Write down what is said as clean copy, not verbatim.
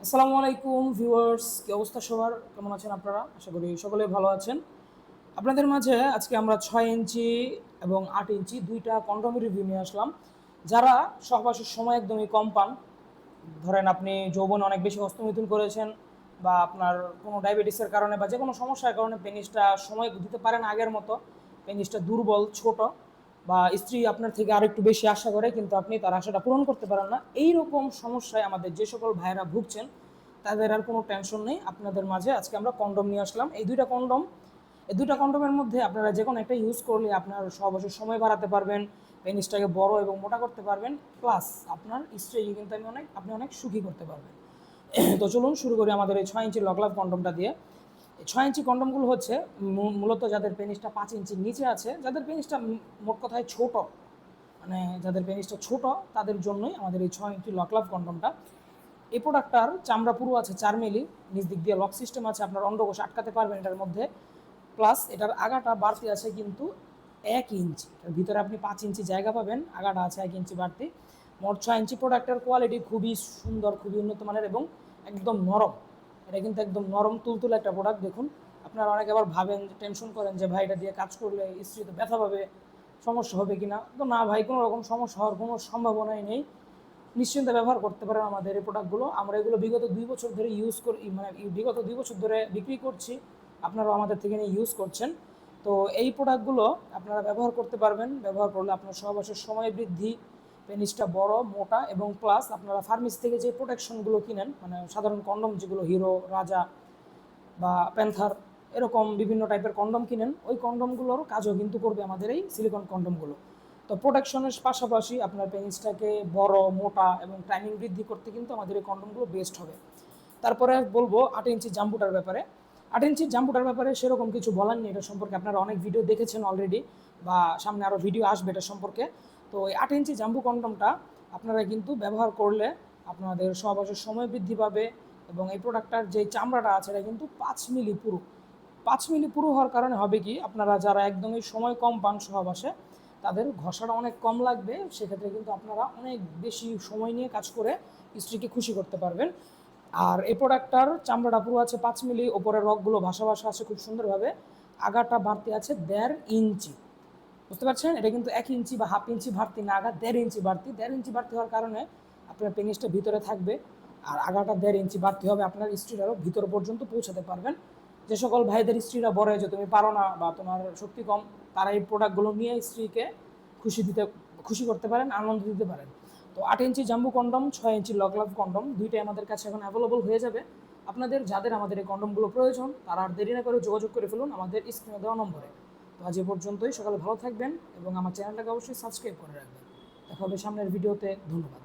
আসসালামু আলাইকুম ভিউয়ার্স, কি অবস্থা সবার? কেমন আছেন আপনারা? আশা করি সকলেই ভালো আছেন। আপনাদের মাঝে আজকে আমরা 6 ইঞ্চি এবং 8 ইঞ্চি দুইটা কন্ডোমের রিভিউ নিয়ে আসলাম। যারা সহবাসের সময় একদমই কম পান, ধরেন আপনি যৌবনে অনেক বেশি হস্তমৈথুন করেছেন বা আপনার কোনো ডায়াবেটিসের কারণে বা যে কোনো সমস্যার কারণে পেনিসটা সময় দিতে পারেন আগের মতো, পেনিসটা দুর্বল, ছোট, বা স্ত্রী আপনার থেকে আরও একটু বেশি আশা করে কিন্তু আপনি তার আশাটা পূরণ করতে পারেন না, এই রকম সমস্যায় আমাদের যে সকল ভাইয়েরা ভুগছেন তাদের আর কোনো টেনশন নেই। আপনাদের মাঝে আজকে আমরা কন্ডম নিয়ে আসলাম। এই দুইটা কন্ডমের মধ্যে আপনারা যে কোনো একটা ইউজ করলে আপনার সহবাসের সময় বাড়াতে পারবেন, পেনিসটাকে বড় এবং মোটা করতে পারবেন, প্লাস আপনার স্ত্রীকে কিন্তু আপনি অনেক সুখী করতে পারবেন। তো চলুন শুরু করি আমাদের এই 6 ইঞ্চি লকলাভ কন্ডমটা দিয়ে। এই 6 ইঞ্চি কন্ডমগুলো হচ্ছে মূলত যাদের পেনিসটা 5 ইঞ্চির নিচে আছে, যাদের পেনিসটা মোট কথায় ছোট, মানে যাদের পেনিসটা ছোট তাদের জন্যই আমাদের এই 6 ইঞ্চি লকলাভ কন্ডমটা। এই প্রোডাক্টটার চামড়া পুরো আছে 4 মিলি, নিচ দিক দিয়ে লক সিস্টেম আছে, আপনার অন্ডকোষ আটকাতে পারবেন এটার মধ্যে। প্লাস এটার আগাটা বাড়তি আছে কিন্তু 1 ইঞ্চি, এর ভিতরে আপনি 5 ইঞ্চি জায়গা পাবেন, আগাটা আছে 1 ইঞ্চি বাড়তি। মোট 6 ইঞ্চি প্রোডাক্টের কোয়ালিটি খুবই সুন্দর, খুবই উন্নত মানের এবং একদম নরম। এটা কিন্তু একদম নরম তুলতুলে একটা প্রোডাক্ট। দেখুন, আপনারা অনেকে আবার ভাবেন, টেনশন করেন যে ভাই এটা দিয়ে কাজ করলে স্ত্রী তো ব্যথা পাবে, সমস্যা হবে কিনা। তো না ভাই, কোনো রকম সমস্যা হওয়ার কোনো সম্ভাবনাই নেই। নিশ্চিন্তে ব্যবহার করতে পারেন আমাদের এই প্রোডাক্টগুলো। আমরা এগুলো বিগত 2 বছর ধরে ইউজ করি, মানে বিগত 2 বছর ধরে বিক্রি করছি, আপনারাও আমাদের থেকে নিয়ে ইউজ করছেন। তো এই প্রোডাক্টগুলো আপনারা ব্যবহার করতে পারবেন। ব্যবহার করলে আপনার সহবাসের সময় বৃদ্ধি, পেনিসটা বড় মোটা, এবং প্লাস আপনারা ফার্মেসি থেকে যে প্রোটেকশনগুলো কিনেন, মানে সাধারণ কন্ডম যেগুলো হিরো, রাজা বা প্যান্থার, এরকম বিভিন্ন টাইপের কন্ডম কিনেন, ওই কন্ডমগুলোর কাজও কিন্তু করবে আমাদের এই সিলিকন কন্ডমগুলো। তো প্রোটেকশনের পাশাপাশি আপনার পেনিসটাকে বড় মোটা এবং টাইমিং বৃদ্ধি করতে কিন্তু আমাদের এই কন্ডমগুলো বেস্ট হবে। তারপরে বলবো 8 ইঞ্চি জাম্বুটার ব্যাপারে। 8 ইঞ্চি জাম্বুটার ব্যাপারে সেরকম কিছু বলার নেই। এটা সম্পর্কে আপনারা অনেক ভিডিও দেখেছেন অলরেডি, বা সামনে আরও ভিডিও আসবে এটা সম্পর্কে। তো এই 8 ইঞ্চি জাম্বু কন্ডমটা আপনারা কিন্তু ব্যবহার করলে আপনাদের সহবাসের সময় বৃদ্ধি পাবে, এবং এই প্রোডাক্টটার যে চামড়াটা আছে এটা কিন্তু 5 মিলি পুরু। 5 মিলি পুরু হওয়ার কারণে হবে কি, আপনারা যারা একদমই সময় কম পান সহবাসে, তাদের ঘষাটা অনেক কম লাগবে, সেক্ষেত্রে কিন্তু আপনারা অনেক বেশি সময় নিয়ে কাজ করে স্ত্রীকে খুশি করতে পারবেন। আর এই প্রোডাক্টটার চামড়াটা পুরো আছে 5 মিলি, ওপরের রগগুলো ভাসা ভাসা আছে খুব সুন্দরভাবে, আগাটা বাড়তি আছে 1.5 ইঞ্চি। বুঝতে পারছেন, এটা কিন্তু 1 ইঞ্চি বা হাফ ইঞ্চি বাড়তি না, আগা 1.5 ইঞ্চি বাড়তি। 1.5 ইঞ্চি বাড়তি হওয়ার কারণে আপনার পেনিসটা ভিতরে থাকবে, আর আগাটা 1.5 ইঞ্চি বাড়তি হবে, আপনার স্ত্রীরাও ভিতর পর্যন্ত পৌঁছাতে পারবেন। যে সকল ভাইদের স্ত্রীরা বলে যে তুমি পারো না বা তোমার শক্তি কম, তারা এই প্রোডাক্টগুলো নিয়ে স্ত্রীকে খুশি করতে পারেন, আনন্দ দিতে পারেন। তো 8 ইঞ্চি জাম্বু কন্ডম, 6 ইঞ্চি লকলাভ কন্ডম, দুইটাই আমাদের কাছে এখন অ্যাভেলেবল হয়ে যাবে। আপনাদের যাদের আমাদের এই কন্ডমগুলো প্রয়োজন তারা আর দেরি না করে যোগাযোগ করে ফেলুন আমাদের স্ক্রিনে দেওয়া নম্বরে। তো আজ এ পর্যন্তই। সকালে ভালো থাকবেন এবং আমার চ্যানেলটাকে অবশ্যই সাবস্ক্রাইব করে রাখবেন। দেখা হবে সামনের ভিডিওতে। ধন্যবাদ।